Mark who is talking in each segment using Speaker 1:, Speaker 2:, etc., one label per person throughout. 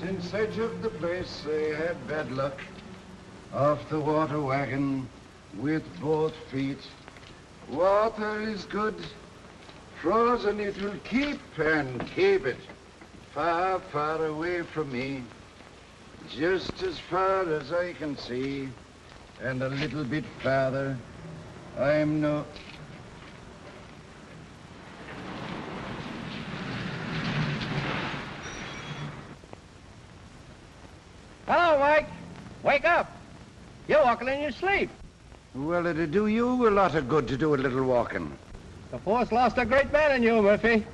Speaker 1: Since I took the place, I had bad luck. Off the water wagon with both feet. Water is good. Frozen it will keep and keep it far, far away from me. Just as far as I can see. And a little bit farther. I'm no...
Speaker 2: Hello, Mike. Wake up. You're walking in your sleep.
Speaker 1: Well, it'd do you a lot of good to do a little walking.
Speaker 2: The force lost a great man in you, Murphy.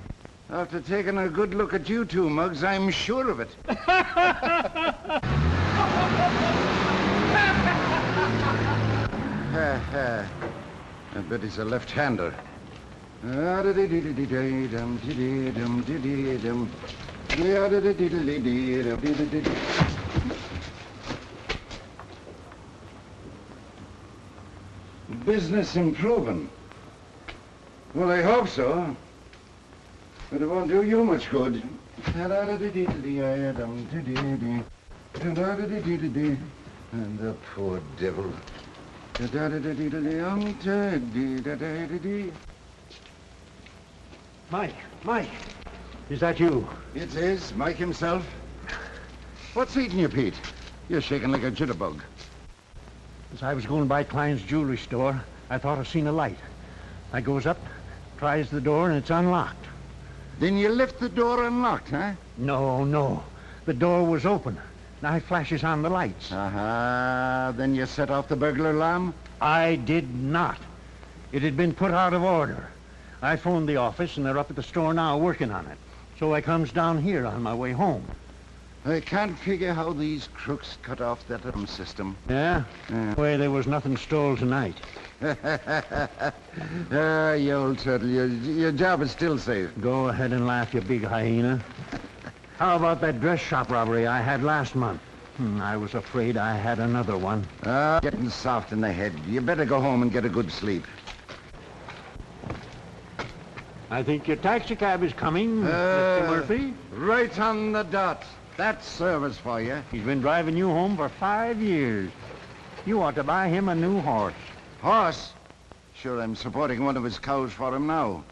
Speaker 1: After taking a good look at you two, Muggs, I'm sure of it. I bet he's a left-hander. Business improving. Well, I hope so. But it won't do you much good. And the poor devil.
Speaker 2: Mike, is that you?
Speaker 1: It is, Mike himself. What's eating you, Pete? You're shaking like a jitterbug.
Speaker 2: As I was going by Klein's jewelry store, I thought I seen a light. I goes up, tries the door, and it's unlocked.
Speaker 1: Then you left the door unlocked, huh?
Speaker 2: No. The door was open. Now flashes on the lights.
Speaker 1: Then you set off the burglar alarm?
Speaker 2: I did not. It had been put out of order. I phoned the office, and they're up at the store now working on it. So I comes down here on my way home.
Speaker 1: I can't figure how these crooks cut off that alarm system.
Speaker 2: Yeah? Way there was nothing stole tonight.
Speaker 1: You old turtle, your job is still safe.
Speaker 2: Go ahead and laugh, you big hyena. How about that dress shop robbery I had last month? I was afraid I had another one.
Speaker 1: Getting soft in the head. You better go home and get a good sleep.
Speaker 2: I think your taxi cab is coming, Mr. Murphy.
Speaker 1: Right on the dot. That's service for you.
Speaker 2: He's been driving you home for 5 years. You ought to buy him a new horse.
Speaker 1: Horse? Sure, I'm supporting one of his cows for him now.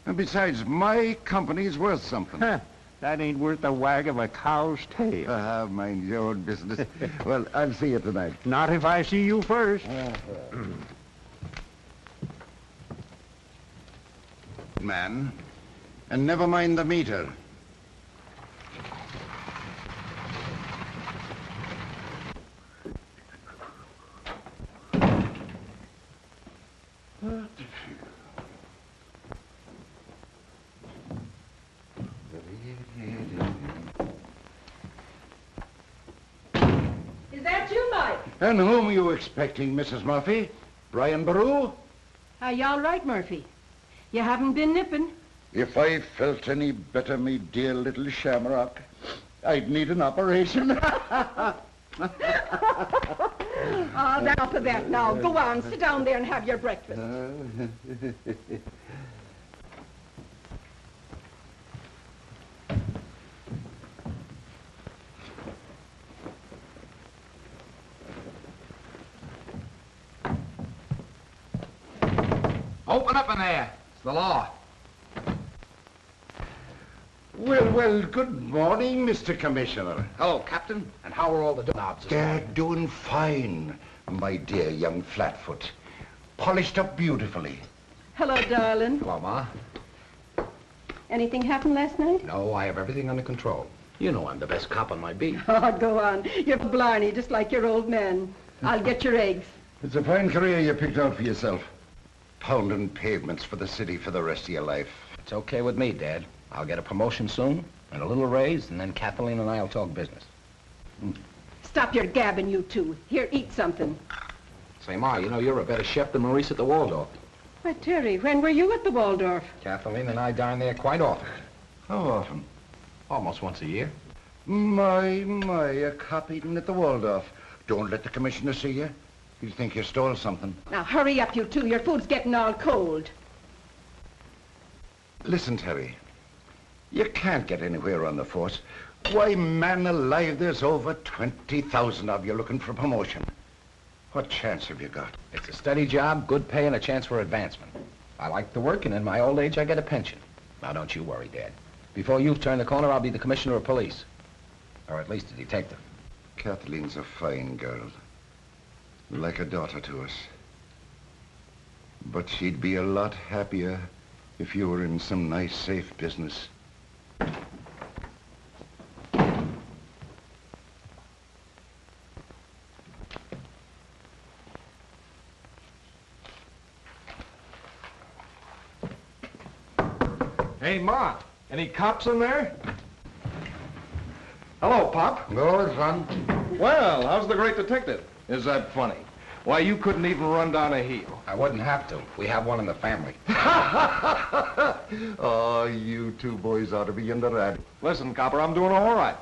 Speaker 1: And besides, my company's worth something.
Speaker 2: That ain't worth the wag of a cow's tail.
Speaker 1: Mind your own business. Well, I'll see you tonight.
Speaker 2: Not if I see you first.
Speaker 1: Man, and never mind the meter.
Speaker 3: Is that you, Mike?
Speaker 1: And whom are you expecting, Mrs. Murphy? Brian Baru?
Speaker 3: Are you all right, Murphy? You haven't been nipping?
Speaker 1: If I felt any better, me dear little shamrock, I'd need an operation.
Speaker 3: Oh, enough of that now. Go on, sit down there and have your breakfast.
Speaker 4: Open up in there. It's the law.
Speaker 1: Well, good morning, Mr. Commissioner.
Speaker 4: Hello, Captain. And how are all the knobs?
Speaker 1: They're doing fine, my dear young flatfoot. Polished up beautifully.
Speaker 3: Hello, darling.
Speaker 4: Hello, Ma.
Speaker 3: Anything happened last night?
Speaker 4: No, I have everything under control. You know I'm the best cop on my beat.
Speaker 3: Oh, go on. You're blarney, just like your old man. I'll get your eggs.
Speaker 1: It's a fine career you picked out for yourself. Pounding pavements for the city for the rest of your life.
Speaker 4: It's okay with me, Dad. I'll get a promotion soon, and a little raise, and then Kathleen and I'll talk business.
Speaker 3: Stop your gabbing, you two. Here, eat something.
Speaker 4: Say, Ma, you know you're a better chef than Maurice at the Waldorf.
Speaker 3: Why, Terry, when were you at the Waldorf?
Speaker 4: Kathleen and I dine there quite often.
Speaker 1: How often?
Speaker 4: Almost once a year.
Speaker 1: My, a cop eating at the Waldorf. Don't let the commissioner see you. He'll think you stole something.
Speaker 3: Now, hurry up, you two. Your food's getting all cold.
Speaker 1: Listen, Terry. You can't get anywhere on the force. Why, man alive, there's over 20,000 of you looking for promotion. What chance have you got?
Speaker 4: It's a steady job, good pay, and a chance for advancement. I like the work, and in my old age, I get a pension. Now, don't you worry, Dad. Before you've turned the corner, I'll be the commissioner of police. Or at least a detective.
Speaker 1: Kathleen's a fine girl. Like a daughter to us. But she'd be a lot happier if you were in some nice, safe business.
Speaker 5: Hey, Ma, any cops in there? Hello, Pop.
Speaker 1: Go, son.
Speaker 5: Well, how's the great detective? Is that funny? Why, you couldn't even run down a heel.
Speaker 4: I wouldn't have to. We have one in the family.
Speaker 1: Oh, you two boys ought to be in the rat.
Speaker 5: Listen, Copper, I'm doing all right.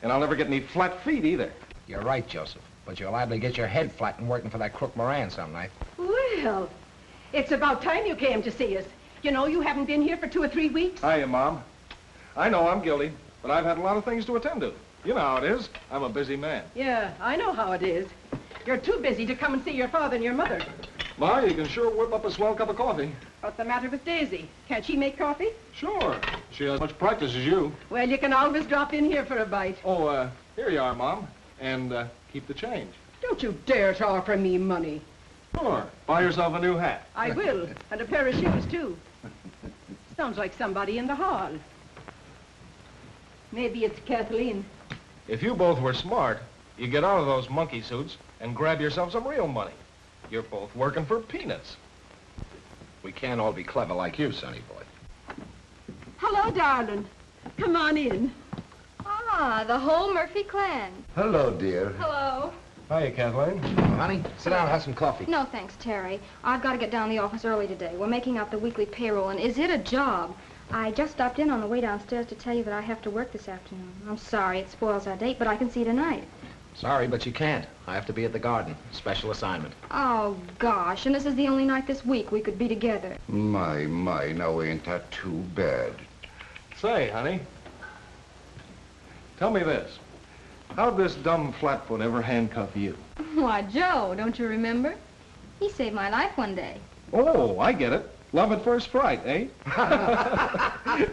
Speaker 5: And I'll never get any flat feet either.
Speaker 4: You're right, Joseph. But you're liable to get your head flattened working for that crook Moran some night.
Speaker 3: Well, it's about time you came to see us. You know, you haven't been here for 2 or 3 weeks.
Speaker 5: Hiya, Mom. I know I'm guilty, but I've had a lot of things to attend to. You know how it is. I'm a busy man.
Speaker 3: Yeah, I know how it is. You're too busy to come and see your father and your mother.
Speaker 5: Ma, you can sure whip up a swell cup of coffee.
Speaker 3: What's the matter with Daisy? Can't she make coffee?
Speaker 5: Sure. She has as much practice as you.
Speaker 3: Well, you can always drop in here for a bite.
Speaker 5: Oh, here you are, Mom. And keep the change.
Speaker 3: Don't you dare to offer me money.
Speaker 5: Sure. Buy yourself a new hat.
Speaker 3: I will, and a pair of shoes, too. Sounds like somebody in the hall. Maybe it's Kathleen.
Speaker 5: If you both were smart, you'd get out of those monkey suits and grab yourself some real money. You're both working for peanuts.
Speaker 4: We can't all be clever like you, sonny boy.
Speaker 3: Hello, darling. Come on in.
Speaker 6: Ah, the whole Murphy clan.
Speaker 1: Hello, dear.
Speaker 6: Hello.
Speaker 5: Hiya, Kathleen.
Speaker 4: Honey, sit down and have some coffee.
Speaker 6: No, thanks, Terry. I've got to get down to the office early today. We're making out the weekly payroll, and is it a job? I just stopped in on the way downstairs to tell you that I have to work this afternoon. I'm sorry it spoils our date, but I can see you tonight.
Speaker 4: Sorry, but you can't. I have to be at the garden. Special assignment.
Speaker 6: Oh, gosh, and this is the only night this week we could be together.
Speaker 1: My, now ain't that too bad?
Speaker 5: Say, honey, tell me this. How'd this dumb flatfoot ever handcuff you?
Speaker 6: Why, Joe, don't you remember? He saved my life one day.
Speaker 5: Oh, I get it. Love at first fright, eh?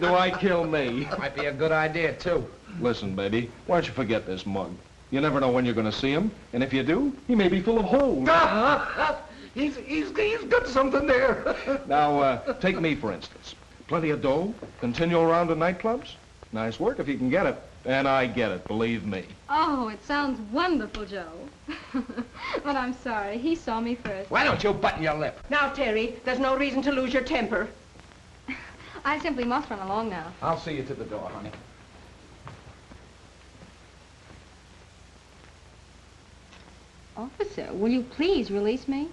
Speaker 5: Do I kill me?
Speaker 4: Might be a good idea, too.
Speaker 5: Listen, baby, why don't you forget this mug? You never know when you're going to see him, and if you do, he may be full of holes.
Speaker 1: He's got something there.
Speaker 5: Now, take me, for instance. Plenty of dough, continue around to nightclubs. Nice work if you can get it. And I get it, believe me.
Speaker 6: Oh, it sounds wonderful, Joe. But I'm sorry, he saw me first.
Speaker 4: Why don't you button your lip?
Speaker 3: Now, Terry, there's no reason to lose your temper.
Speaker 6: I simply must run along now.
Speaker 4: I'll see you to the door, honey.
Speaker 6: Officer, will you please release me?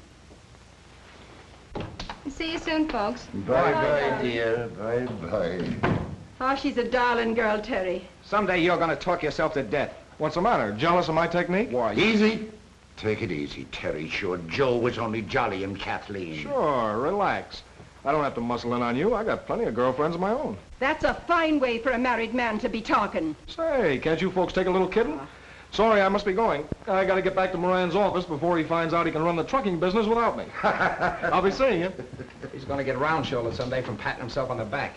Speaker 6: See you soon, folks.
Speaker 1: Bye-bye, dear. Bye-bye.
Speaker 3: Oh, she's a darling girl, Terry.
Speaker 4: Someday you're going to talk yourself to death.
Speaker 5: What's the matter? Jealous of my technique?
Speaker 4: Why?
Speaker 1: Easy. Take it easy, Terry. Sure, Joe was only jollying Kathleen.
Speaker 5: Sure, relax. I don't have to muscle in on you. I got plenty of girlfriends of my own.
Speaker 3: That's a fine way for a married man to be talking.
Speaker 5: Say, can't you folks take a little kidding? Sorry, I must be going. I got to get back to Moran's office before he finds out he can run the trucking business without me. I'll be seeing you.
Speaker 4: He's going to get round-shouldered someday from patting himself on the back.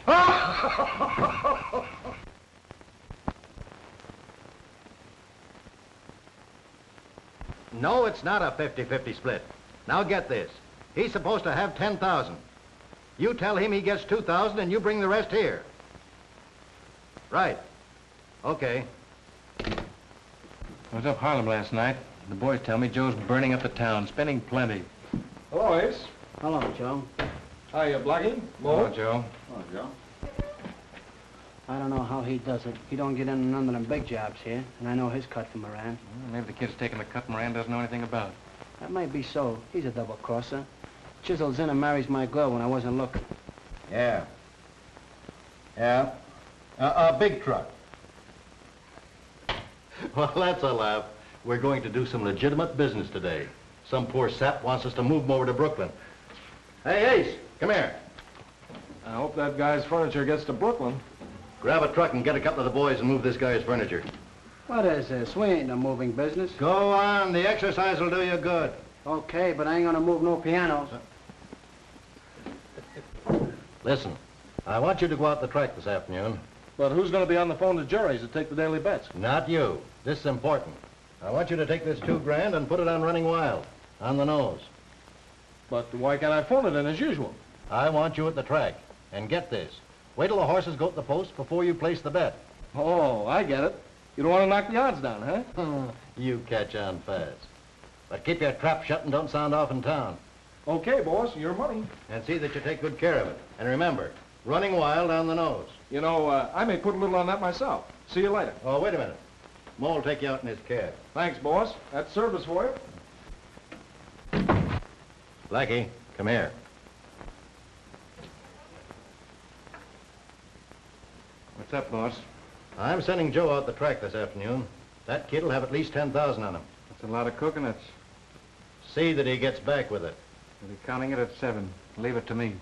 Speaker 2: No, it's not a 50-50 split. Now get this. He's supposed to have 10,000. You tell him he gets 2,000 and you bring the rest here. Right. Okay.
Speaker 7: I was up Harlem last night. The boys tell me Joe's burning up the town, spending plenty.
Speaker 5: Hello, Ace.
Speaker 8: Hello, Joe.
Speaker 5: Hiya, Blackie.
Speaker 7: Hello, Joe.
Speaker 5: Hello, Joe.
Speaker 8: I don't know how he does it. He don't get in none of them big jobs here, and I know his cut from Moran.
Speaker 7: Well, maybe the kid's taking the cut Moran doesn't know anything about.
Speaker 8: That might be so. He's a double-crosser. Chisels in and marries my girl when I wasn't looking.
Speaker 2: Yeah. Yeah. A big truck. Well, that's a laugh. We're going to do some legitimate business today. Some poor sap wants us to move him over to Brooklyn. Hey, Ace, come here.
Speaker 5: I hope that guy's furniture gets to Brooklyn.
Speaker 2: Grab a truck and get a couple of the boys and move this guy's furniture.
Speaker 8: What is this? We ain't no moving business.
Speaker 2: Go on. The exercise will do you good.
Speaker 8: Okay, but I ain't gonna move no pianos.
Speaker 2: Listen, I want you to go out the track this afternoon.
Speaker 5: But who's going to be on the phone to juries to take the daily bets?
Speaker 2: Not you. This is important. I want you to take this $2,000 and put it on Running Wild, on the nose.
Speaker 5: But why can't I phone it in as usual?
Speaker 2: I want you at the track. And get this. Wait till the horses go to the post before you place the bet.
Speaker 5: Oh, I get it. You don't want to knock the odds down, huh?
Speaker 2: You catch on fast. But keep your trap shut and don't sound off in town.
Speaker 5: Okay, boss, your money.
Speaker 2: And see that you take good care of it. And remember, Running Wild on the nose.
Speaker 5: You know, I may put a little on that myself. See you later.
Speaker 2: Oh, wait a minute. Mo will take you out in his cab.
Speaker 5: Thanks, boss. That's service for you.
Speaker 2: Blackie, come here.
Speaker 7: What's up, boss?
Speaker 2: I'm sending Joe out the track this afternoon. That kid will have at least 10,000 on him.
Speaker 7: That's a lot of cooking. That's...
Speaker 2: See that he gets back with it.
Speaker 7: We'll be counting it at 7. Leave it to me.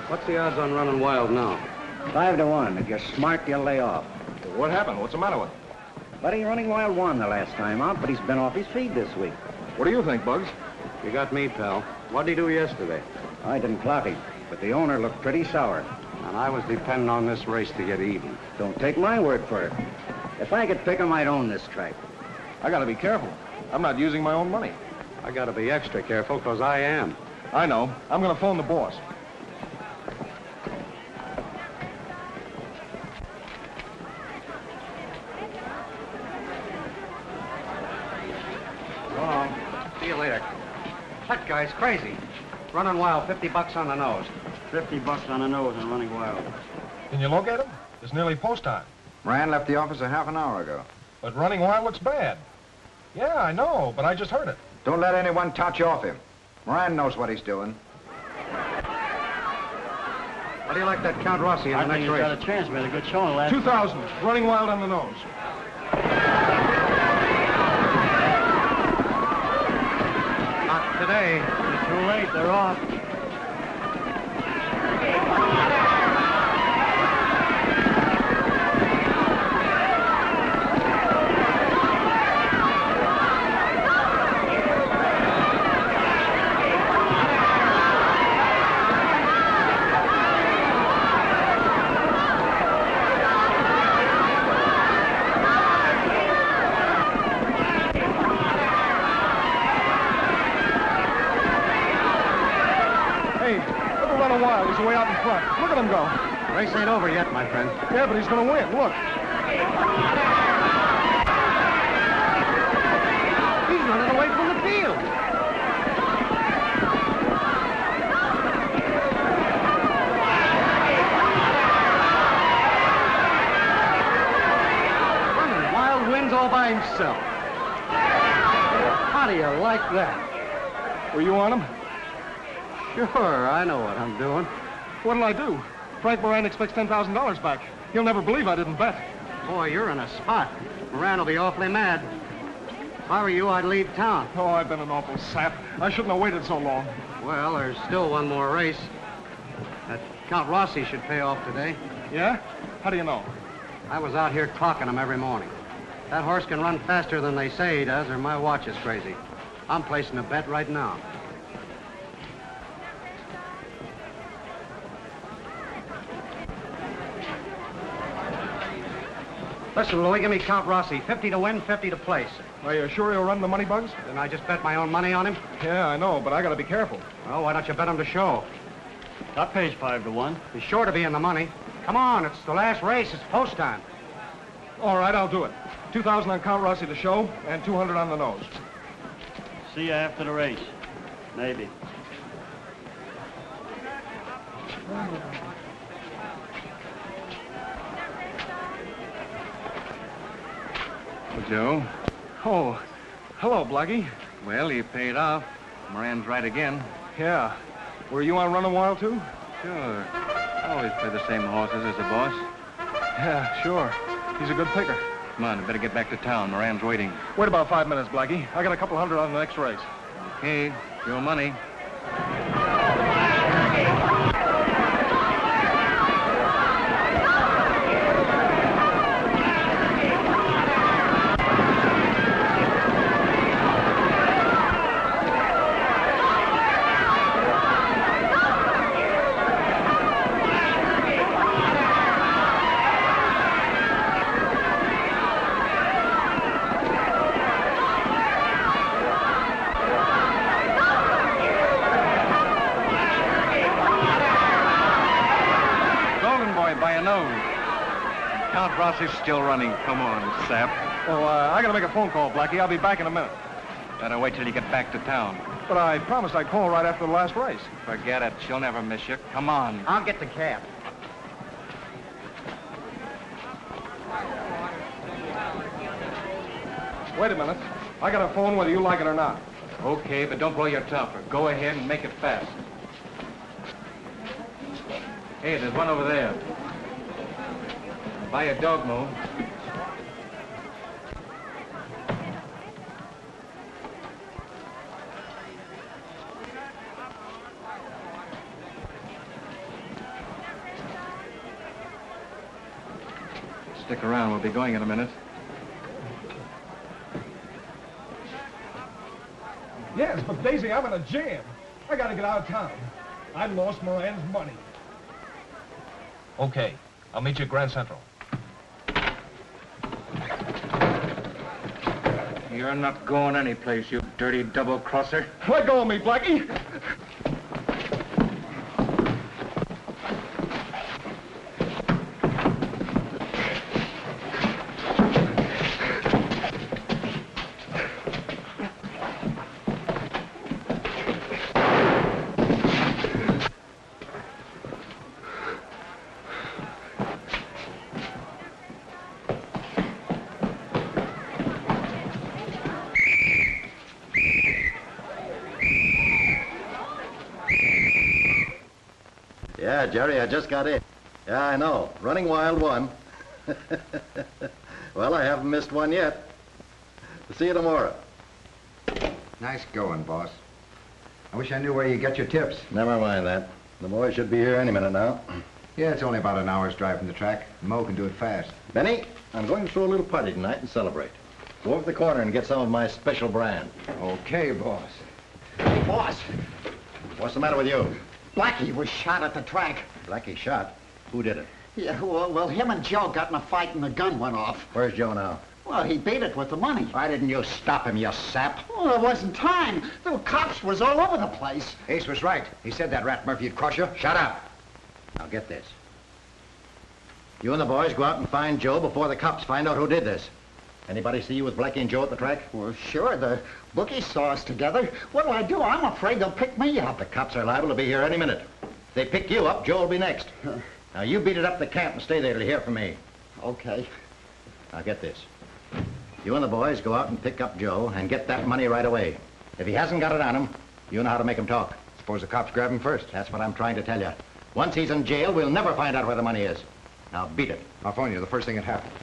Speaker 8: What's the odds on Running Wild now?
Speaker 9: 5 to 1. If you're smart, you'll lay off.
Speaker 5: What happened? What's the matter with him?
Speaker 9: Buddy, Running Wild won the last time out, but he's been off his feed this week.
Speaker 5: What do you think, Bugs?
Speaker 8: You got me, pal. What'd he do yesterday?
Speaker 9: I didn't clock him, but the owner looked pretty sour.
Speaker 8: And I was depending on this race to get even.
Speaker 9: Don't take my word for it. If I could pick him, I'd own this track.
Speaker 5: I gotta be careful. I'm not using my own money.
Speaker 8: I gotta be extra careful, 'cause I am.
Speaker 5: I know. I'm gonna phone the boss.
Speaker 8: See you later. That guy's crazy. Running Wild, $50 on the nose. $50 on the nose and Running Wild.
Speaker 5: Can you locate him? It's nearly post time.
Speaker 10: Moran left the office a half an hour ago.
Speaker 5: But Running Wild looks bad. Yeah, I know, but I just heard it.
Speaker 10: Don't let anyone touch you off him. Moran knows what he's doing.
Speaker 8: How do you like that Count Rossi in the next race?
Speaker 11: I think he's got a chance. Made a good showing last
Speaker 5: 2,000. Running Wild on the nose.
Speaker 8: Not today.
Speaker 11: It's too late. They're off.
Speaker 5: Wild. He's way out in front. Look at him go.
Speaker 8: Race ain't over yet, my friend.
Speaker 5: Yeah, but he's going to win. Look.
Speaker 8: He's running away from the field. Running Wild wins all by himself. How do you like that?
Speaker 5: Were you on him?
Speaker 8: Sure, I know what I'm doing.
Speaker 5: What'll I do? Frank Moran expects $10,000 back. He'll never believe I didn't bet.
Speaker 8: Boy, you're in a spot. Moran will be awfully mad. If I were you, I'd leave town.
Speaker 5: Oh, I've been an awful sap. I shouldn't have waited so long.
Speaker 8: Well, there's still one more race. That Count Rossi should pay off today.
Speaker 5: Yeah? How do you know?
Speaker 8: I was out here clocking him every morning. That horse can run faster than they say he does, or my watch is crazy. I'm placing a bet right now. Listen, Louis, give me Count Rossi. 50 to win, 50 to place.
Speaker 5: Are you sure he'll run the money, Bugs?
Speaker 8: Didn't I just bet my own money on him?
Speaker 5: Yeah, I know, but I gotta be careful.
Speaker 8: Well, why don't you bet him to show?
Speaker 11: That pays 5 to 1.
Speaker 8: He's sure to be in the money. Come on, it's the last race. It's post time.
Speaker 5: All right, I'll do it. 2,000 on Count Rossi to show, and 200 on the nose.
Speaker 11: See you after the race. Maybe.
Speaker 7: Well, Joe.
Speaker 5: Oh, hello, Blackie.
Speaker 7: Well, you paid off. Moran's right again.
Speaker 5: Yeah. Were you on Running Wild, too?
Speaker 7: Sure. Always play the same horses as the boss.
Speaker 5: Yeah, sure. He's a good picker.
Speaker 7: Come on, I better get back to town. Moran's waiting.
Speaker 5: Wait about 5 minutes, Blackie. I got a couple hundred on the next race.
Speaker 7: Okay, your money. By a nose. Count Rossi's still running. Come on, sap.
Speaker 5: Oh, I gotta make a phone call, Blackie. I'll be back in a minute.
Speaker 7: Better wait till you get back to town.
Speaker 5: But I promised I'd call right after the last race.
Speaker 7: Forget it. She'll never miss you. Come on.
Speaker 8: I'll get the cab.
Speaker 5: Wait a minute. I got a phone whether you like it or not.
Speaker 7: Okay, but don't blow your top. Go ahead and make it fast. Hey, there's one over there. Buy a dog mow. Stick around. We'll be going in a minute.
Speaker 5: Yes, but Daisy, I'm in a jam. I gotta get out of town. I lost Moran's money. Okay, I'll meet you at Grand Central.
Speaker 7: You're not going anyplace, you dirty double-crosser.
Speaker 5: Let go of me, Blackie.
Speaker 2: Yeah, Jerry, I just got in. Yeah, I know. Running Wild won. Well, I haven't missed one yet. See you tomorrow.
Speaker 10: Nice going, boss. I wish I knew where you get your tips.
Speaker 2: Never mind that. The boys should be here any minute now.
Speaker 10: Yeah, it's only about an hour's drive from the track. Mo can do it fast.
Speaker 2: Benny, I'm going to throw a little party tonight and celebrate. Go over the corner and get some of my special brand.
Speaker 10: Okay, boss.
Speaker 1: Hey, boss.
Speaker 2: What's the matter with you?
Speaker 1: Blackie was shot at the track.
Speaker 2: Blackie shot? Who did it?
Speaker 1: Yeah, well, him and Joe got in a fight and the gun went off.
Speaker 2: Where's Joe now?
Speaker 1: Well, he beat it with the money.
Speaker 2: Why didn't you stop him, you sap?
Speaker 1: Well, there wasn't time. The cops was all over the place.
Speaker 10: Ace was right. He said that Rat Murphy'd crush you.
Speaker 2: Shut up. Now get this. You and the boys go out and find Joe before the cops find out who did this. Anybody see you with Blackie and Joe at the track?
Speaker 1: Well, sure, the bookies saw us together. What'll I do? I'm afraid they'll pick me up.
Speaker 2: The cops are liable to be here any minute. If they pick you up, Joe will be next. Now, you beat it up the camp and stay there till you hear from me.
Speaker 1: Okay.
Speaker 2: Now, get this. You and the boys go out and pick up Joe and get that money right away. If he hasn't got it on him, you know how to make him talk.
Speaker 10: Suppose the cops grab him first.
Speaker 2: That's what I'm trying to tell you. Once he's in jail, we'll never find out where the money is. Now, beat it.
Speaker 10: I'll phone you the first thing that happens.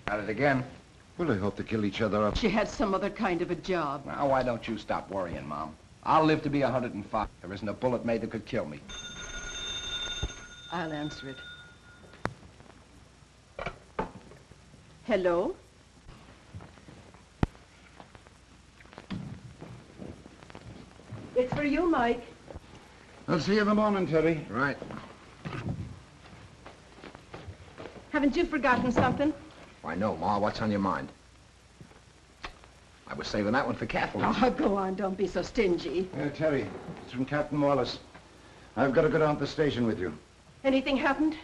Speaker 10: At it again.
Speaker 4: Well, they hope to kill each other up.
Speaker 3: She had some other kind of a job.
Speaker 4: Now, why don't you stop worrying, Mom? I'll live to be 105. There isn't a bullet made that could kill me.
Speaker 3: I'll answer it. Hello? It's for you, Mike.
Speaker 1: I'll see you in the morning, Terry.
Speaker 10: Right.
Speaker 6: Have
Speaker 3: Haven't you forgotten something?
Speaker 4: Why, no, Ma. What's on your mind? I was saving that one for Kathleen.
Speaker 3: Oh, go on. Don't be so stingy.
Speaker 1: Terry, it's from Captain Wallace. I've got to go down to the station with you.
Speaker 3: Anything happened?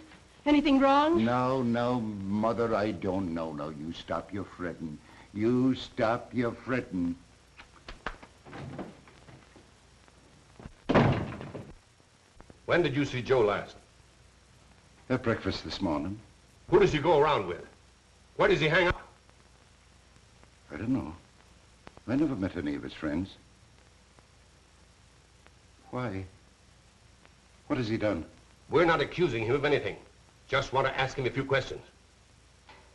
Speaker 3: Anything wrong?
Speaker 1: No, Mother, I don't know. No, you stop your fretting. You stop your fretting.
Speaker 12: When did you see Joe last?
Speaker 1: At breakfast this morning.
Speaker 12: Who does he go around with? Where does he hang out?
Speaker 1: I don't know. I never met any of his friends. Why? What has he done?
Speaker 12: We're not accusing him of anything. Just want to ask him a few questions.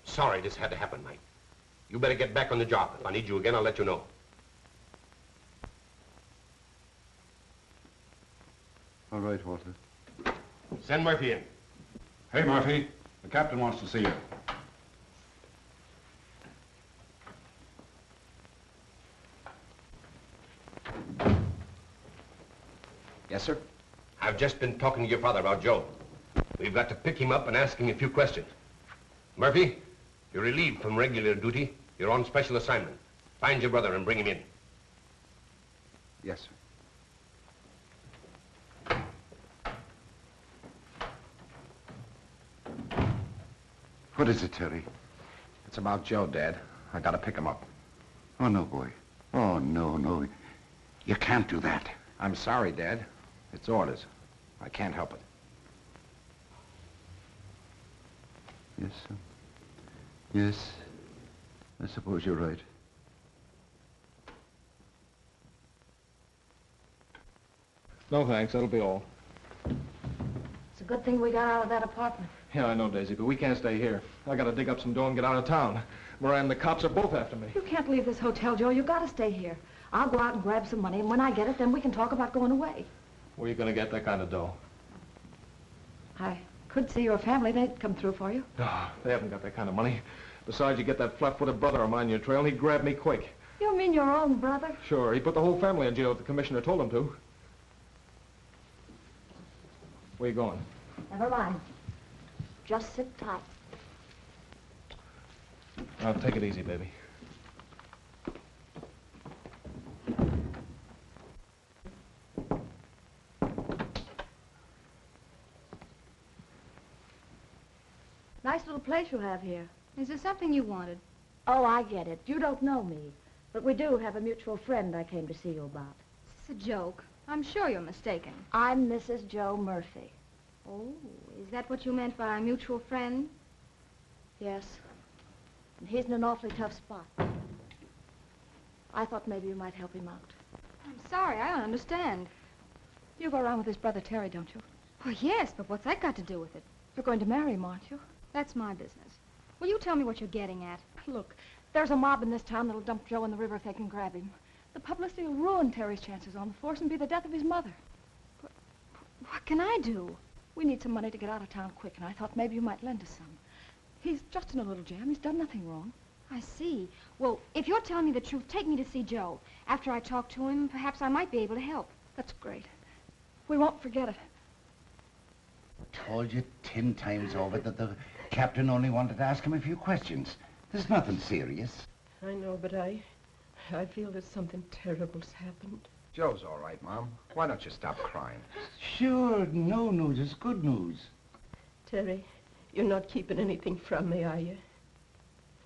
Speaker 12: Sorry this had to happen, Mike. You better get back on the job. If I need you again, I'll let you know.
Speaker 1: All right, Walter.
Speaker 12: Send Murphy in.
Speaker 13: Hey, Murphy. The captain wants to see you.
Speaker 4: Yes, sir?
Speaker 12: I've just been talking to your father about Joe. We've got to pick him up and ask him a few questions. Murphy, you're relieved from regular duty. You're on special assignment. Find your brother and bring him in.
Speaker 1: Yes, sir. What is it, Terry?
Speaker 4: It's about Joe, Dad. I gotta pick him up.
Speaker 1: Oh, no, boy. Oh, no. You can't do that.
Speaker 4: I'm sorry, Dad. It's orders. I can't help it.
Speaker 1: Yes, sir. Yes. I suppose you're right.
Speaker 5: No, thanks. That'll be all.
Speaker 14: It's a good thing we got out of that apartment.
Speaker 5: Yeah, I know, Daisy, but we can't stay here. I gotta dig up some dough and get out of town. Moran and the cops are both after me.
Speaker 14: You can't leave this hotel, Joe. You gotta stay here. I'll go out and grab some money, and when I get it, then we can talk about going away.
Speaker 5: Where are you gonna get that kind of dough?
Speaker 14: I could see your family. They'd come through for you.
Speaker 5: No, they haven't got that kind of money. Besides, you get that flat-footed brother of mine on your trail, and he'd grab me quick.
Speaker 14: You mean your own brother?
Speaker 5: Sure, he put the whole family in jail if the commissioner told him to. Where you going?
Speaker 14: Never mind. Just sit tight.
Speaker 5: Now, take it easy, baby.
Speaker 14: Nice little place you have here.
Speaker 6: Is there something you wanted?
Speaker 14: Oh, I get it. You don't know me. But we do have a mutual friend I came to see you about.
Speaker 6: Is this a joke? I'm sure you're mistaken.
Speaker 14: I'm Mrs. Joe Murphy.
Speaker 6: Oh, is that what you meant by a mutual friend?
Speaker 14: Yes. And he's in an awfully tough spot. I thought maybe you might help him out.
Speaker 6: I'm sorry, I don't understand.
Speaker 14: You go around with his brother Terry, don't you?
Speaker 6: Well, yes, but what's that got to do with it?
Speaker 14: You're going to marry him, aren't you?
Speaker 6: That's my business. Will you tell me what you're getting at?
Speaker 14: Look, there's a mob in this town that'll dump Joe in the river if they can grab him. The publicity will ruin Terry's chances on the force and be the death of his mother.
Speaker 6: What can I do?
Speaker 14: We need some money to get out of town quick, and I thought maybe you might lend us some. He's just in a little jam. He's done nothing wrong.
Speaker 6: I see. Well, if you're telling me the truth, take me to see Joe. After I talk to him, perhaps I might be able to help.
Speaker 14: That's great. We won't forget it.
Speaker 1: Told you 10 times over that the captain only wanted to ask him a few questions. There's nothing serious.
Speaker 3: I know, but I feel that something terrible's happened.
Speaker 4: Joe's all right, Mom. Why don't you stop crying?
Speaker 1: Sure, no news is good news.
Speaker 3: Terry, you're not keeping anything from me, are you?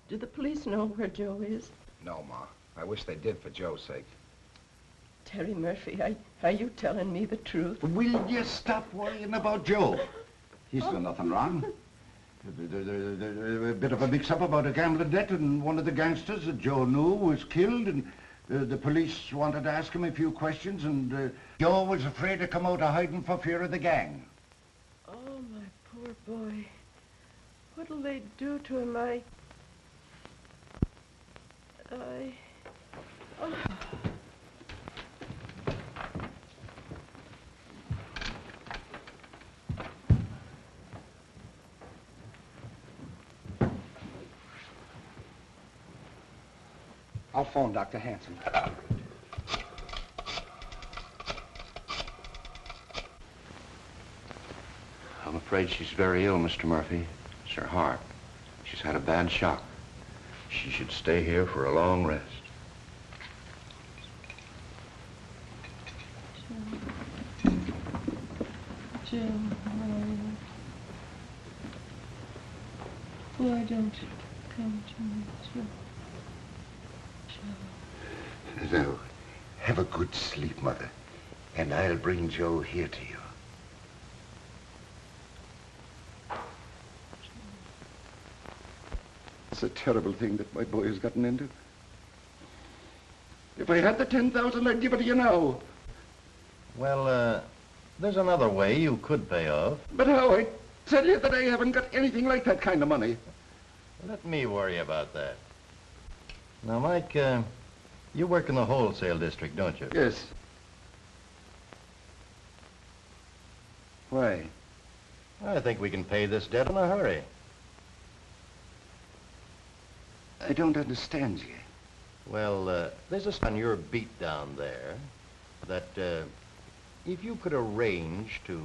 Speaker 3: Do the police know where Joe is?
Speaker 4: No, Ma. I wish they did for Joe's sake.
Speaker 3: Terry Murphy, are you telling me the truth?
Speaker 1: Will you stop worrying about Joe? He's done nothing wrong. A bit of a mix-up about a gambling debt, and one of the gangsters that Joe knew was killed, and the police wanted to ask him a few questions, and Joe was afraid to come out of hiding for fear of the gang.
Speaker 3: Oh, my poor boy. What'll they do to him? Oh.
Speaker 4: I'll phone Dr. Hanson.
Speaker 10: I'm afraid she's very ill, Mr. Murphy. It's her heart.
Speaker 1: She's had a bad shock. She should stay here for a long rest.
Speaker 3: Joe, where are you? Why don't you come to me, Joe?
Speaker 1: Now, have a good sleep, Mother, and I'll bring Joe here to you. It's a terrible thing that my boy has gotten into. If I had the 10,000, I'd give it to you now.
Speaker 2: Well, there's another way you could pay off.
Speaker 1: But how? I tell you that I haven't got anything like that kind of money.
Speaker 2: Let me worry about that. Now, Mike, you work in the wholesale district, don't you?
Speaker 1: Yes. Why?
Speaker 2: I think we can pay this debt in a hurry.
Speaker 1: I don't understand you.
Speaker 2: Well, there's a on your beat down there that if you could arrange to...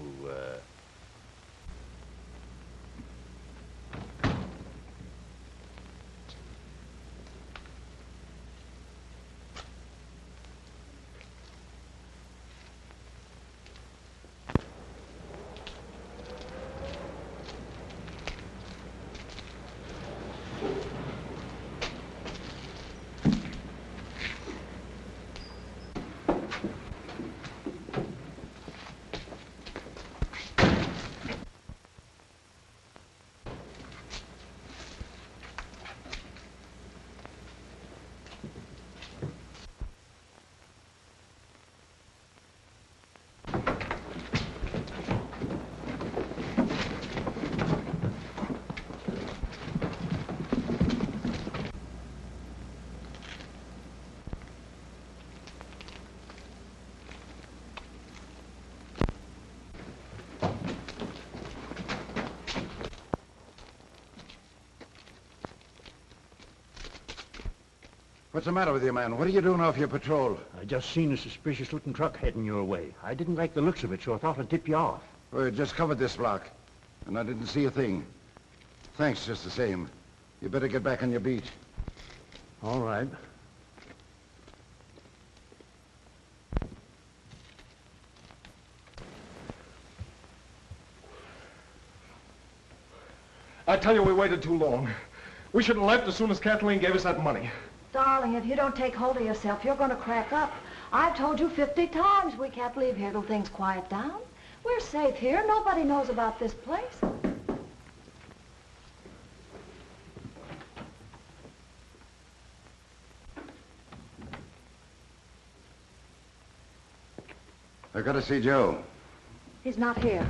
Speaker 1: What's the matter with you, man? What are you doing off your patrol?
Speaker 15: I just seen a suspicious-looking truck heading your way. I didn't like the looks of it, so I thought I'd tip you off.
Speaker 1: Well, it just covered this block, and I didn't see a thing. Thanks just the same. You better get back on your beat.
Speaker 15: All right.
Speaker 5: I tell you, we waited too long. We should have left as soon as Kathleen gave us that money.
Speaker 14: Darling, if you don't take hold of yourself, you're going to crack up. I've told you 50 times we can't leave here till things quiet down. We're safe here. Nobody knows about this place.
Speaker 1: I gotta see Joe.
Speaker 14: He's not here.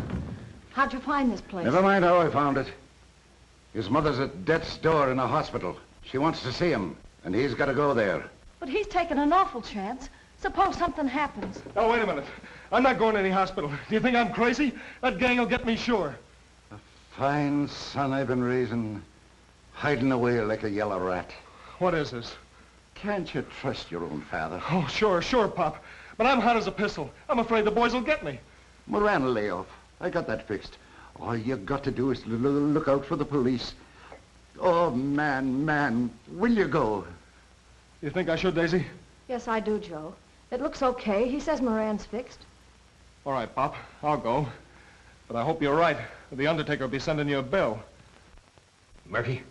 Speaker 14: How'd you find this place?
Speaker 1: Never mind how I found it. His mother's at death's door in a hospital. She wants to see him, and he's got to go there.
Speaker 14: But he's taken an awful chance. Suppose something happens.
Speaker 5: Now, wait a minute. I'm not going to any hospital. Do you think I'm crazy? That gang will get me sure.
Speaker 1: A fine son I've been raising, hiding away like a yellow rat.
Speaker 5: What is this?
Speaker 1: Can't you trust your own father?
Speaker 5: Oh, sure, Pop. But I'm hot as a pistol. I'm afraid the boys will get me.
Speaker 1: Moran will lay off. I got that fixed. All you got to do is look out for the police. Oh, man, will you go?
Speaker 5: You think I should, Daisy?
Speaker 14: Yes, I do, Joe. It looks okay. He says Moran's fixed.
Speaker 5: All right, Pop. I'll go. But I hope you're right. The undertaker will be sending you a bill.
Speaker 12: Murphy,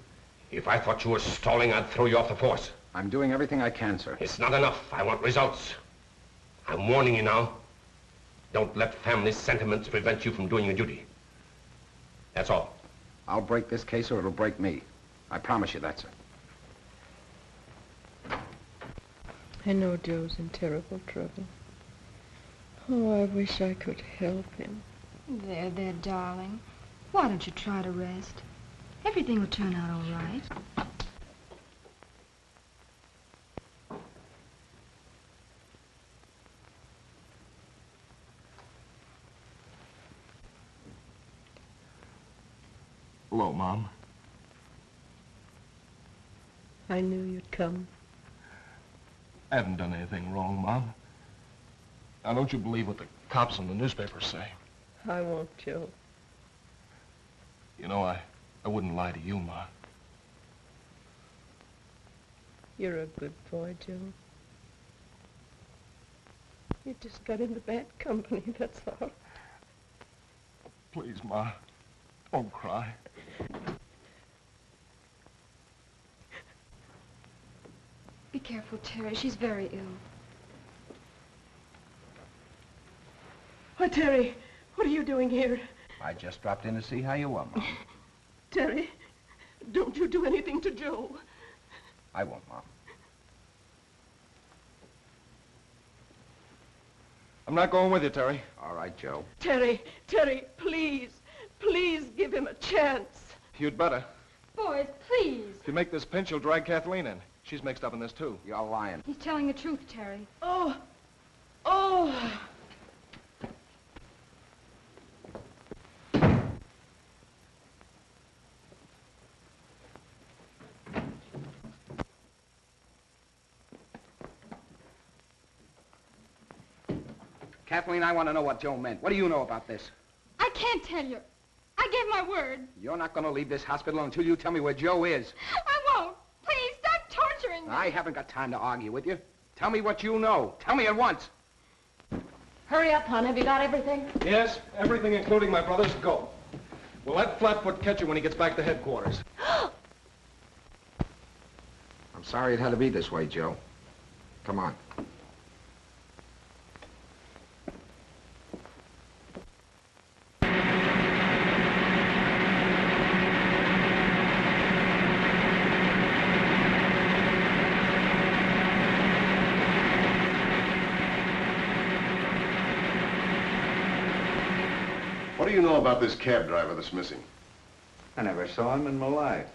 Speaker 12: if I thought you were stalling, I'd throw you off the force.
Speaker 4: I'm doing everything I can, sir.
Speaker 12: It's not enough. I want results. I'm warning you now. Don't let family sentiments prevent you from doing your duty. That's all.
Speaker 4: I'll break this case or it'll break me. I promise you that, sir.
Speaker 3: I know Joe's in terrible trouble. Oh, I wish I could help him.
Speaker 6: There, darling. Why don't you try to rest? Everything will turn out all right.
Speaker 5: Hello, Mom.
Speaker 3: I knew you'd come.
Speaker 5: I haven't done anything wrong, Mom. Now, don't you believe what the cops in the newspapers say.
Speaker 3: I won't, Joe.
Speaker 5: You know, I wouldn't lie to you, Ma.
Speaker 3: You're a good boy, Joe. You just got into bad company, that's all.
Speaker 5: Please, Ma, don't cry.
Speaker 6: Be careful, Terry. She's very ill.
Speaker 3: Oh, Terry, what are you doing here?
Speaker 4: I just dropped in to see how you were, Mom.
Speaker 3: Terry, don't you do anything to Joe.
Speaker 4: I won't, Mom.
Speaker 5: I'm not going with you, Terry.
Speaker 4: All right, Joe.
Speaker 3: Terry, please, please give him a chance.
Speaker 5: You'd better.
Speaker 6: Boys, please.
Speaker 5: If you make this pinch, you'll drag Kathleen in. She's mixed up in this, too.
Speaker 4: You're lying.
Speaker 6: He's telling the truth, Terry.
Speaker 3: Oh.
Speaker 4: Kathleen, I want to know what Joe meant. What do you know about this?
Speaker 6: I can't tell you. I gave my word.
Speaker 4: You're not going to leave this hospital until you tell me where Joe is.
Speaker 6: I won't. Please, stop torturing me.
Speaker 4: I haven't got time to argue with you. Tell me what you know. Tell me at once.
Speaker 14: Hurry up, hon. Have you got everything?
Speaker 5: Yes, everything including my brother's go. We'll let Flatfoot catch you when he gets back to headquarters.
Speaker 4: I'm sorry it had to be this way, Joe. Come on.
Speaker 1: What do you know about this cab driver that's missing?
Speaker 10: I never saw him in my life.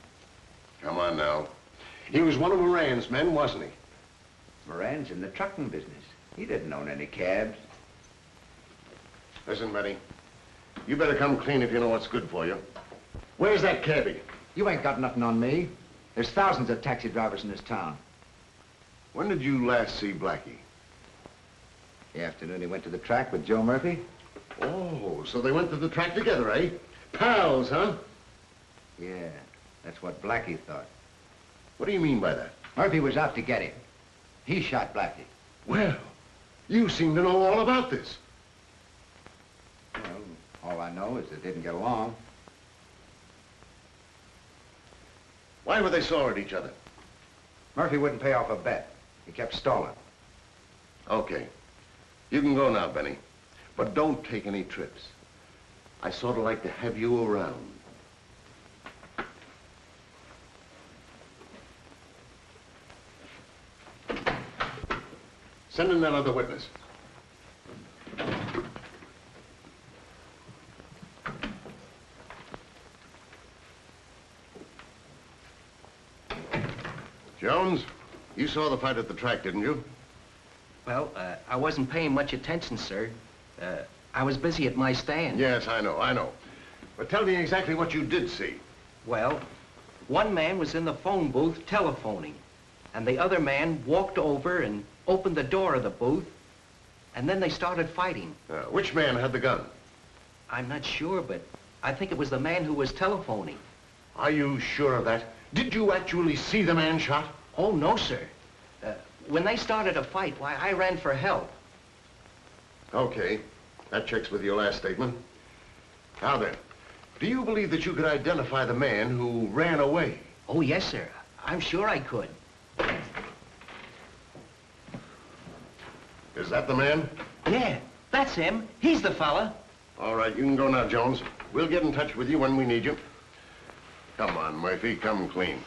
Speaker 1: Come on now. He was one of Moran's men, wasn't he?
Speaker 10: Moran's in the trucking business. He didn't own any cabs.
Speaker 1: Listen, Betty. You better come clean if you know what's good for you. Where's that cabbie?
Speaker 10: You ain't got nothing on me. There's thousands of taxi drivers in this town.
Speaker 1: When did you last see Blackie?
Speaker 10: The afternoon he went to the track with Joe Murphy.
Speaker 1: Oh, so they went to the track together, eh? Pals, huh?
Speaker 10: Yeah, that's what Blackie thought.
Speaker 1: What do you mean by that?
Speaker 10: Murphy was out to get him. He shot Blackie.
Speaker 1: Well, you seem to know all about this.
Speaker 10: Well, all I know is they didn't get along.
Speaker 1: Why were they sore at each other?
Speaker 10: Murphy wouldn't pay off a bet. He kept stalling.
Speaker 1: Okay. You can go now, Benny. But don't take any trips. I sort of like to have you around. Send in that other witness. Jones, you saw the fight at the track, didn't you?
Speaker 2: Well, I wasn't paying much attention, sir. I was busy at my stand.
Speaker 1: Yes, I know. But tell me exactly what you did see.
Speaker 2: Well, one man was in the phone booth telephoning, and the other man walked over and opened the door of the booth, and then they started fighting.
Speaker 1: Which man had the gun?
Speaker 2: I'm not sure, but I think it was the man who was telephoning.
Speaker 1: Are you sure of that? Did you actually see the man shot?
Speaker 2: Oh, no, sir. When they started a fight, why, I ran for help.
Speaker 1: Okay. That checks with your last statement. Now then, do you believe that you could identify the man who ran away?
Speaker 2: Oh, yes, sir. I'm sure I could.
Speaker 1: Is that the man?
Speaker 2: Yeah, that's him. He's the fella.
Speaker 1: All right, you can go now, Jones. We'll get in touch with you when we need you. Come on, Murphy, come clean.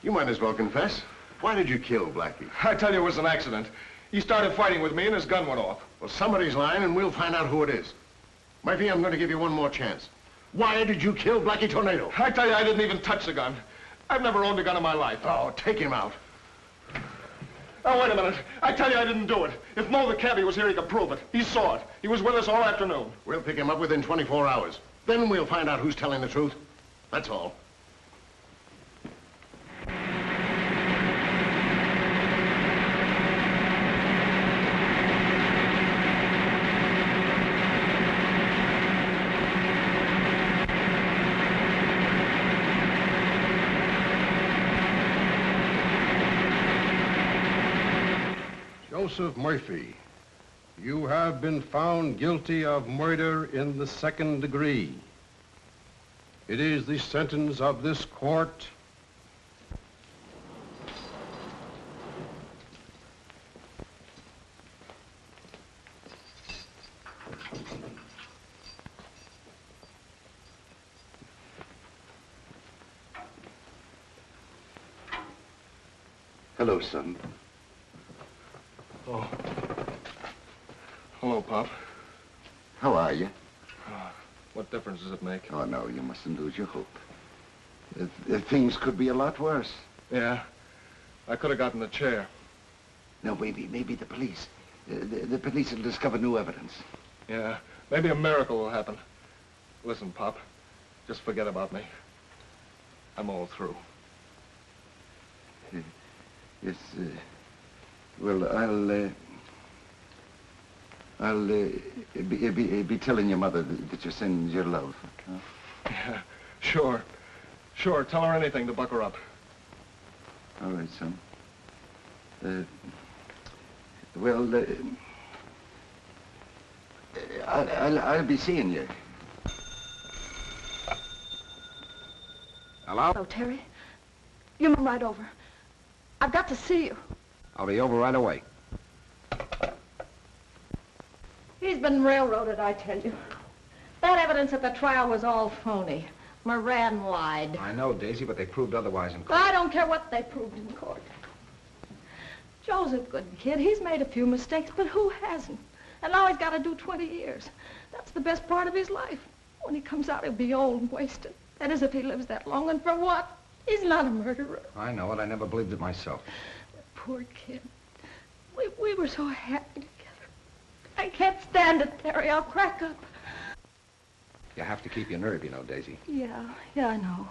Speaker 1: You might as well confess. Why did you kill Blackie?
Speaker 5: I tell you, it was an accident. He started fighting with me and his gun went off.
Speaker 1: Well, somebody's lying and we'll find out who it is. Murphy, I'm going to give you one more chance. Why did you kill Blackie Tornado?
Speaker 5: I tell you, I didn't even touch the gun. I've never owned a gun in my life.
Speaker 1: Oh, take him out.
Speaker 5: Oh, wait a minute. I tell you, I didn't do it. If Mo the cabbie was here, he could prove it. He saw it. He was with us all afternoon.
Speaker 1: We'll pick him up within 24 hours. Then we'll find out who's telling the truth. That's all.
Speaker 16: Joseph Murphy, you have been found guilty of murder in the 2nd degree. It is the sentence of this court.
Speaker 1: Hello, son.
Speaker 5: Oh. Hello, Pop.
Speaker 1: How are you?
Speaker 5: What difference does it make?
Speaker 1: Oh, no, you mustn't lose your hope. Things could be a lot worse.
Speaker 5: Yeah. I could have gotten the chair.
Speaker 1: No, maybe the police. The police will discover new evidence.
Speaker 5: Yeah. Maybe a miracle will happen. Listen, Pop. Just forget about me. I'm all through.
Speaker 1: Yes, well, I'll be telling your mother that you send your love. Huh?
Speaker 5: Yeah, sure. Sure, tell her anything to buck her up.
Speaker 1: All right, son. I'll be seeing you.
Speaker 4: Hello?
Speaker 14: Hello, Terry. You come right over. I've got to see you.
Speaker 4: I'll be over right away.
Speaker 3: He's been railroaded, I tell you. That evidence at the trial was all phony. Moran lied.
Speaker 4: I know, Daisy, but they proved otherwise in court.
Speaker 3: I don't care what they proved in court. Joe's a good kid. He's made a few mistakes, but who hasn't? And now he's got to do 20 years. That's the best part of his life. When he comes out, he'll be old and wasted. That is, if he lives that long. And for what? He's not a murderer.
Speaker 4: I know it. I never believed it myself.
Speaker 3: Poor kid. We were so happy together. I can't stand it, Terry. I'll crack up.
Speaker 4: You have to keep your nerve, you know, Daisy.
Speaker 3: Yeah, I know.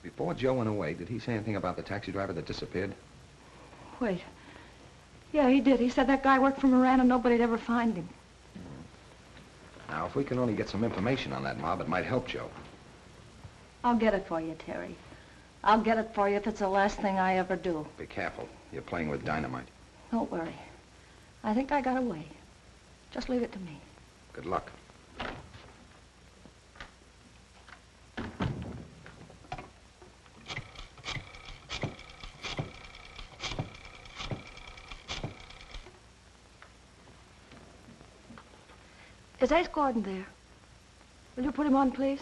Speaker 4: Before Joe went away, did he say anything about the taxi driver that disappeared?
Speaker 3: Wait. Yeah, he did. He said that guy worked for Moran and nobody'd ever find him.
Speaker 4: Now, if we can only get some information on that mob, it might help Joe.
Speaker 3: I'll get it for you, Terry. I'll get it for you if it's the last thing I ever do.
Speaker 4: Be careful. You're playing with dynamite.
Speaker 3: Don't worry. I think I got away. Just leave it to me.
Speaker 4: Good luck.
Speaker 14: Is Ace Gordon there? Will you put him on, please?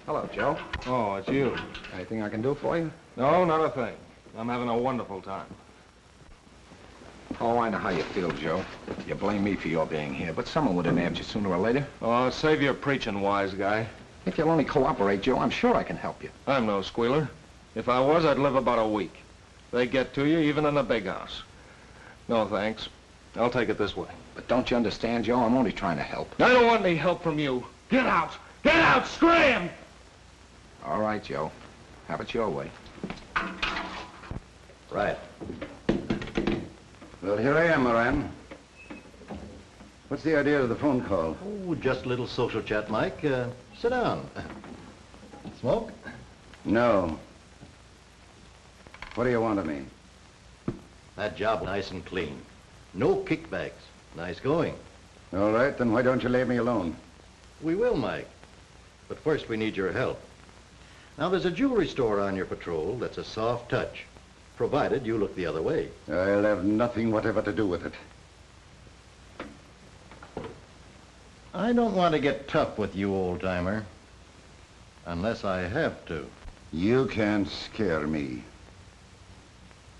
Speaker 4: Hello, Joe.
Speaker 5: Oh, it's you.
Speaker 4: Anything I can do for you?
Speaker 5: No, not a thing. I'm having a wonderful time.
Speaker 4: Oh, I know how you feel, Joe. You blame me for your being here, but someone would have nabbed you sooner or later.
Speaker 5: Oh, save your preaching, wise guy.
Speaker 4: If you'll only cooperate, Joe, I'm sure I can help you.
Speaker 5: I'm no squealer. If I was, I'd live about a week. They get to you even in the big house. No, thanks. I'll take it this way.
Speaker 4: But don't you understand, Joe? I'm only trying to help.
Speaker 5: I don't want any help from you. Get out! Get out! Scram!
Speaker 4: All right, Joe. Have it your way.
Speaker 2: Right.
Speaker 1: Well, here I am, Moran. What's the idea of the phone call?
Speaker 2: Oh, just a little social chat, Mike. Sit down. Smoke?
Speaker 1: No. What do you want of me?
Speaker 2: That job nice and clean. No kickbacks. Nice going.
Speaker 1: All right, then why don't you leave me alone?
Speaker 2: We will, Mike. But first we need your help. Now, there's a jewelry store on your patrol that's a soft touch, provided you look the other way.
Speaker 1: I'll have nothing whatever to do with it.
Speaker 2: I don't want to get tough with you, old-timer. Unless I have to.
Speaker 1: You can't scare me.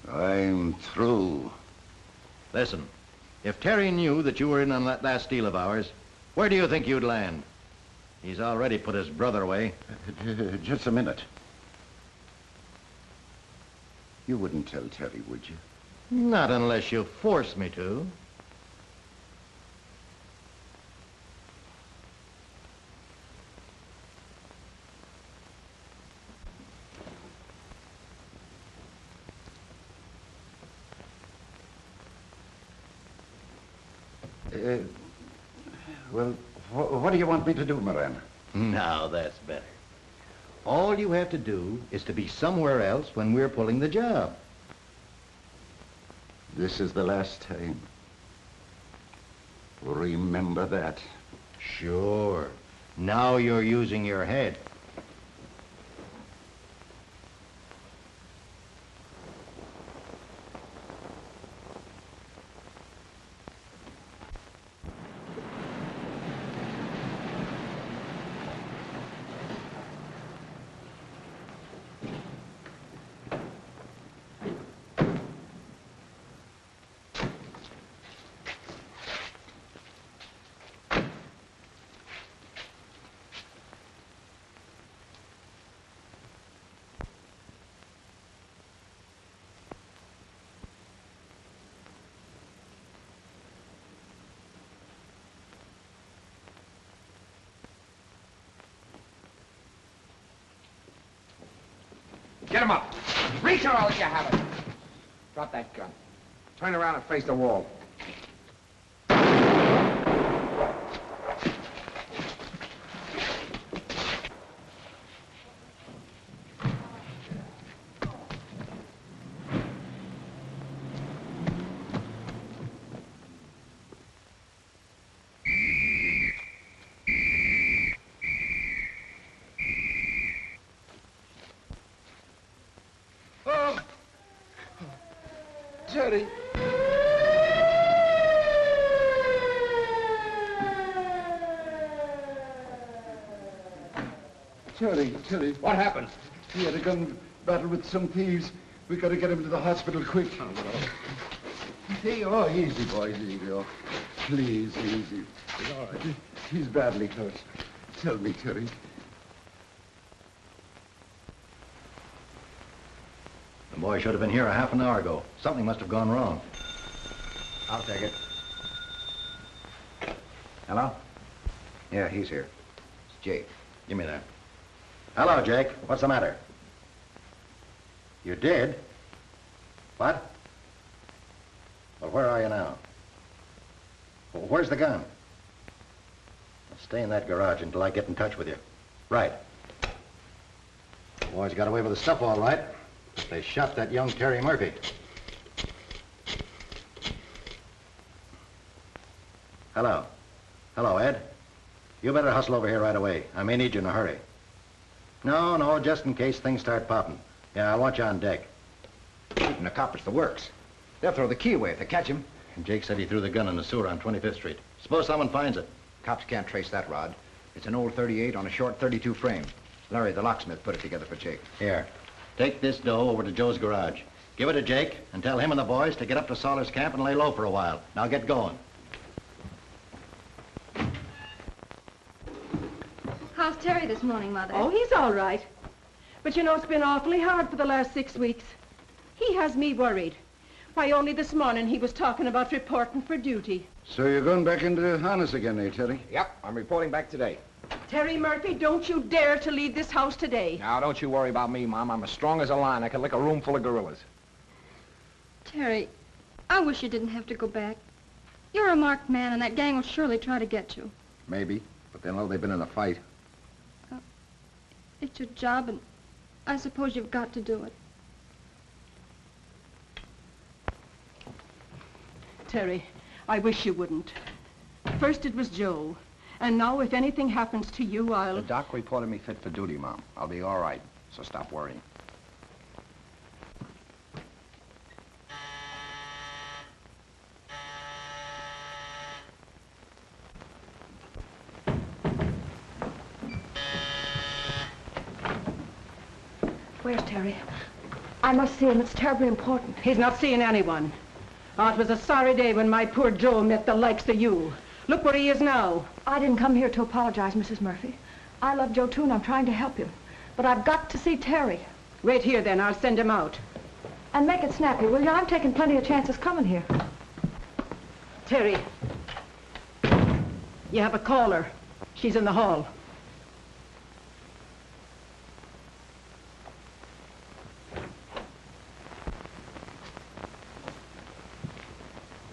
Speaker 1: I'm through.
Speaker 2: Listen, if Terry knew that you were in on that last deal of ours, where do you think you'd land? He's already put his brother away.
Speaker 1: Just a minute. You wouldn't tell Terry, would you?
Speaker 2: Not unless you force me to.
Speaker 1: Well, what do you want me to do, Moran?
Speaker 2: Now that's better. All you have to do is to be somewhere else when we're pulling the job.
Speaker 1: This is the last time. Remember that.
Speaker 2: Sure. Now you're using your head.
Speaker 4: Get him up. Reach her, I'll let you have it. Drop that gun. Turn around and face the wall.
Speaker 1: Jerry. Terry.
Speaker 4: What happened?
Speaker 1: He had a gun battle with some thieves. We got to get him to the hospital quick. Oh, easy, boys, easy. Oh, please, easy. He's all right. He's badly hurt. Tell me, Terry.
Speaker 2: The boy should have been here a half an hour ago. Something must have gone wrong.
Speaker 10: I'll take it. Hello? Yeah, he's here. It's Jake.
Speaker 2: Give me that. Hello, Jake. What's the matter? You did? What? Well, where are you now? Well, where's the gun? Well, stay in that garage until I get in touch with you. Right. The boys got away with the stuff all right. They shot that young Terry Murphy. Hello. Hello, Ed. You better hustle over here right away. I may need you in a hurry. No, just in case things start popping. Yeah, I want you on deck.
Speaker 10: Shooting the cop, it's the works. They'll throw the key away if they catch him.
Speaker 2: And Jake said he threw the gun in the sewer on 25th Street. Suppose someone finds it.
Speaker 10: Cops can't trace that rod. It's an old 38 on a short 32 frame. Larry, the locksmith, put it together for Jake.
Speaker 2: Here. Take this dough over to Joe's garage. Give it to Jake and tell him and the boys to get up to Salter's camp and lay low for a while. Now get going.
Speaker 6: How's Terry this morning, Mother?
Speaker 3: Oh, he's all right. But you know, it's been awfully hard for the last 6 weeks. He has me worried. Why, only this morning he was talking about reporting for duty.
Speaker 1: So you're going back into harness again, eh, Terry?
Speaker 4: Yep, I'm reporting back today.
Speaker 3: Terry Murphy, don't you dare to leave this house today.
Speaker 4: Now, don't you worry about me, Mom. I'm as strong as a lion. I can lick a room full of gorillas.
Speaker 6: Terry, I wish you didn't have to go back. You're a marked man, and that gang will surely try to get you.
Speaker 10: Maybe, but they'll know they've been in a fight.
Speaker 6: It's your job, and I suppose you've got to do it.
Speaker 3: Terry, I wish you wouldn't. First it was Joe, and now if anything happens to you, I'll...
Speaker 4: The doc reported me fit for duty, Mom. I'll be all right, so stop worrying.
Speaker 14: Where's Terry? I must see him. It's terribly important.
Speaker 3: He's not seeing anyone. Oh, it was a sorry day when my poor Joe met the likes of you. Look where he is now.
Speaker 14: I didn't come here to apologize, Mrs. Murphy. I love Joe, too, and I'm trying to help him. But I've got to see Terry.
Speaker 3: Wait here, then. I'll send him out.
Speaker 14: And make it snappy, will you? I'm taking plenty of chances coming here.
Speaker 3: Terry, you have a caller. She's in the hall.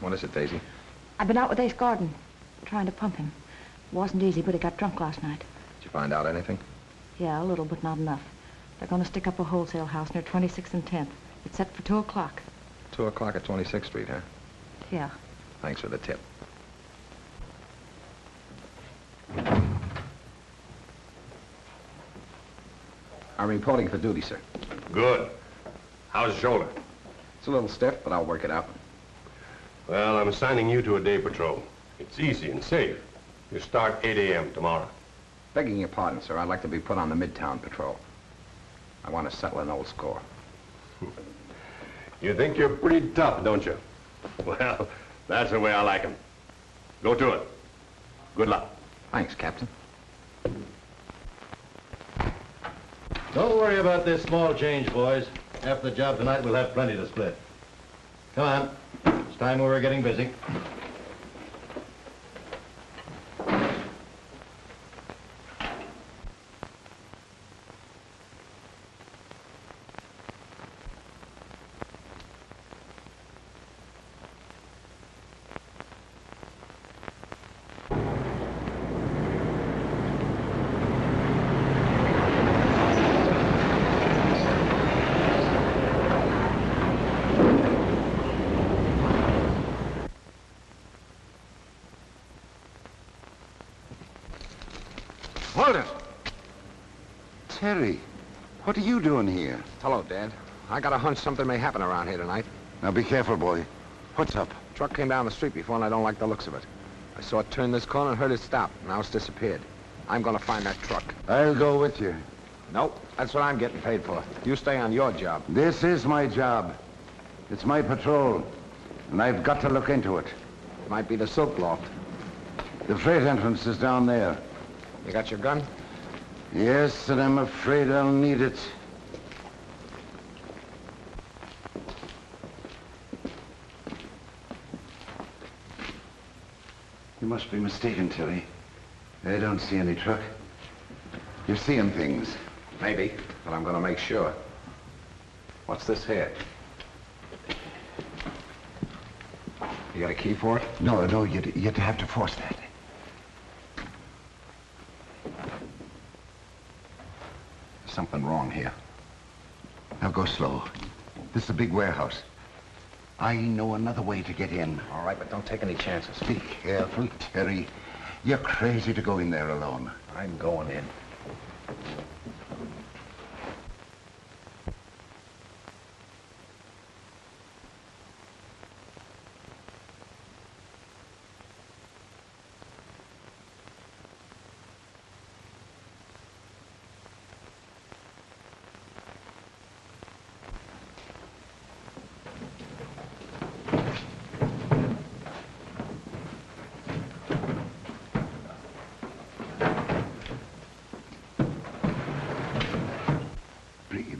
Speaker 4: What is it, Daisy?
Speaker 14: I've been out with Ace Gordon, trying to pump him. It wasn't easy, but he got drunk last night.
Speaker 4: Did you find out anything?
Speaker 14: Yeah, a little, but not enough. They're going to stick up a wholesale house near 26th and 10th. It's set for 2 o'clock.
Speaker 4: 2 o'clock at 26th Street, huh?
Speaker 14: Yeah.
Speaker 4: Thanks for the tip. I'm reporting for duty, sir.
Speaker 12: Good. How's the shoulder?
Speaker 4: It's a little stiff, but I'll work it out.
Speaker 12: Well, I'm assigning you to a day patrol. It's easy and safe. You start 8 a.m. tomorrow.
Speaker 4: Begging your pardon, sir, I'd like to be put on the Midtown patrol. I want to settle an old score.
Speaker 12: You think you're pretty tough, don't you? Well, that's the way I like 'em. Go to it. Good luck.
Speaker 4: Thanks, Captain.
Speaker 2: Don't worry about this small change, boys. After the job tonight, we'll have plenty to split. Come on. It's time we were getting busy.
Speaker 1: Hold it! Terry, what are you doing here?
Speaker 4: Hello, Dad. I got a hunch something may happen around here tonight.
Speaker 1: Now be careful, boy. What's up?
Speaker 4: Truck came down the street before, and I don't like the looks of it. I saw it turn this corner and heard it stop. Now it's disappeared. I'm gonna find that truck.
Speaker 1: I'll go with you.
Speaker 4: Nope, that's what I'm getting paid for. You stay on your job.
Speaker 1: This is my job. It's my patrol, and I've got to look into it.
Speaker 4: Might be the silk loft.
Speaker 1: The freight entrance is down there.
Speaker 4: You got your gun?
Speaker 1: Yes, and I'm afraid I'll need it. You must be mistaken, Terry. I don't see any truck. You're seeing things.
Speaker 4: Maybe, but I'm gonna make sure. What's this here? You got a key for it?
Speaker 1: No, you'd have to force that.
Speaker 4: There's something wrong here.
Speaker 1: Now go slow. This is a big warehouse. I know another way to get in.
Speaker 4: All right, but don't take any chances.
Speaker 1: Be careful, Terry. You're crazy to go in there alone.
Speaker 4: I'm going in.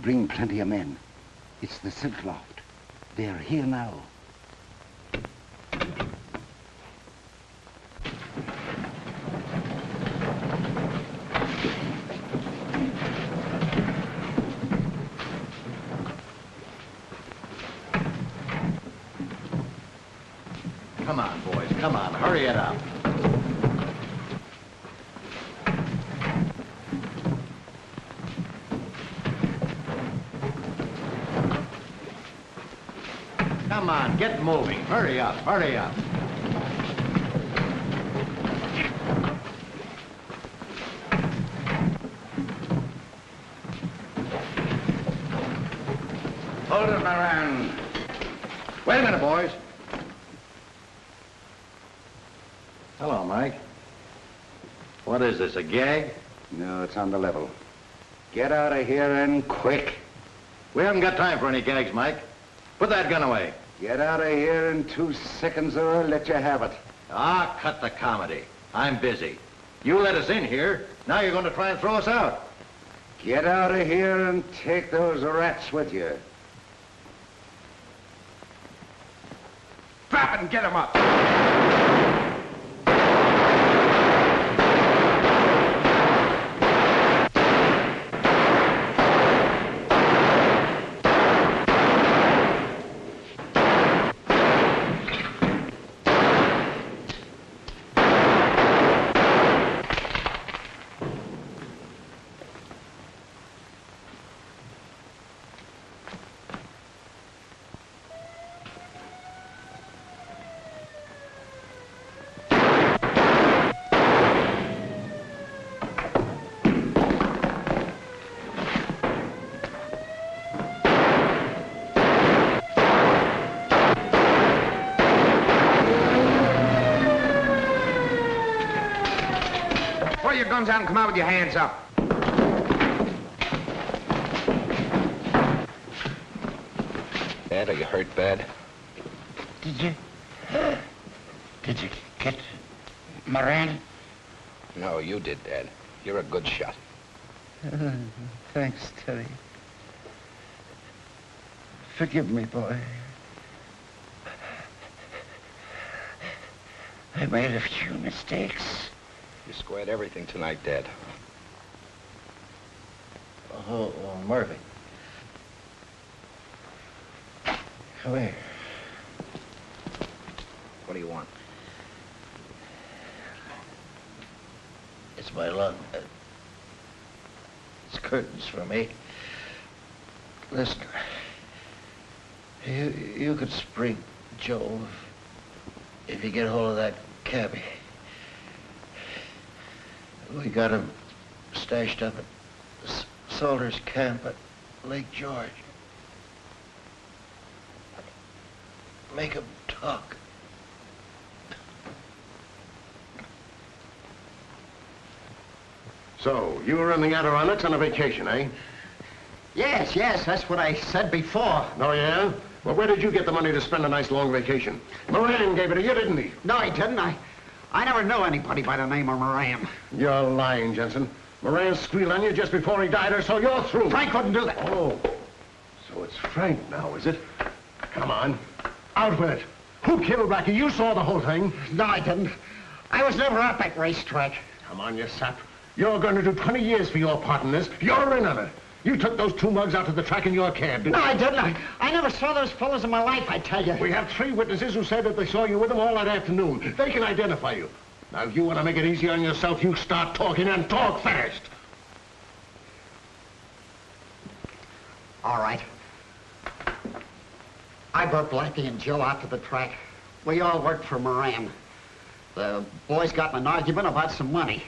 Speaker 1: Bring plenty of men. It's the silk loft. They're here now.
Speaker 2: Come on, boys, come on, hurry it up. Come on, get moving. Hurry up, hurry up.
Speaker 1: Hold it, Moran.
Speaker 2: Wait a minute, boys. Hello, Mike. What is this, a gag?
Speaker 1: No, it's on the level. Get out of here and quick.
Speaker 2: We haven't got time for any gags, Mike. Put that gun away.
Speaker 1: Get out of here in 2 seconds or I'll let you have it.
Speaker 2: Ah, cut the comedy. I'm busy. You let us in here. Now you're going to try and throw us out.
Speaker 1: Get out of here and take those rats with you.
Speaker 5: Drop and get him up.
Speaker 4: Throw your guns out and come out with your hands up. Dad, are you hurt bad?
Speaker 17: Did you get Moran?
Speaker 4: No, you did, Dad. You're a good shot.
Speaker 17: Thanks, Teddy. Forgive me, boy. I made a few mistakes.
Speaker 4: You squared everything tonight, Dad.
Speaker 17: Oh, Murphy. Come here.
Speaker 4: What do you want?
Speaker 17: It's my lung. It's curtains for me. Listen, you could spring Joe if you get hold of that cabbie. We got him stashed up at Salter's camp at Lake George. Make him talk.
Speaker 2: So, you were in the Adirondacks on a vacation, eh?
Speaker 8: Yes, that's what I said before.
Speaker 2: Oh, yeah? Well, where did you get the money to spend a nice long vacation? Moran gave it to you, didn't he?
Speaker 8: No, he didn't. I never knew anybody by the name of Moran.
Speaker 2: You're lying, Jensen. Moran squealed on you just before he died, or so you're through.
Speaker 8: Frank wouldn't do that.
Speaker 2: Oh, so it's Frank now, is it? Come on, out with it. Who killed Blackie? You saw the whole thing.
Speaker 8: No, I didn't. I was never at that racetrack.
Speaker 2: Come on, you sap. You're going to do 20 years for your part in this. You're in on it. You took those 2 mugs out to the track in your cab, didn't you?
Speaker 8: No, I didn't. I never saw those fellas in my life, I tell you.
Speaker 2: We have 3 witnesses who said that they saw you with them all that afternoon. They can identify you. Now, if you want to make it easy on yourself, you start talking and talk fast.
Speaker 8: All right. I brought Blackie and Joe out to the track. We all worked for Moran. The boys got in an argument about some money.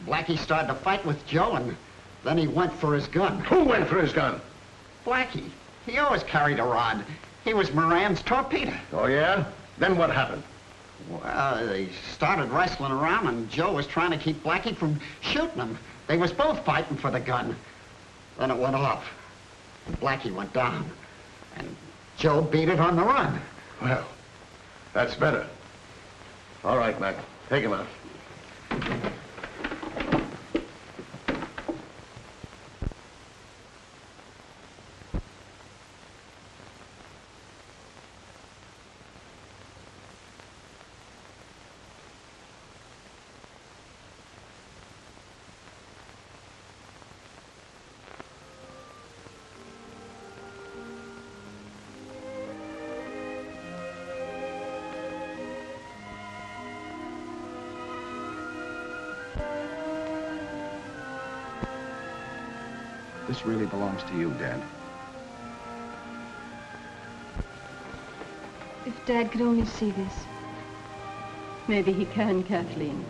Speaker 8: Blackie started to fight with Joe, and then he went for his gun.
Speaker 2: Who went for his gun?
Speaker 8: Blackie. He always carried a rod. He was Moran's torpedo.
Speaker 2: Oh, yeah? Then what happened?
Speaker 8: Well, they started wrestling around, and Joe was trying to keep Blackie from shooting him. They was both fighting for the gun. Then it went off. Blackie went down, and Joe beat it on the run.
Speaker 2: Well, that's better. All right, Mac. Take him out.
Speaker 4: This really belongs to you, Dad.
Speaker 6: If Dad could only see this.
Speaker 18: Maybe he can, Kathleen.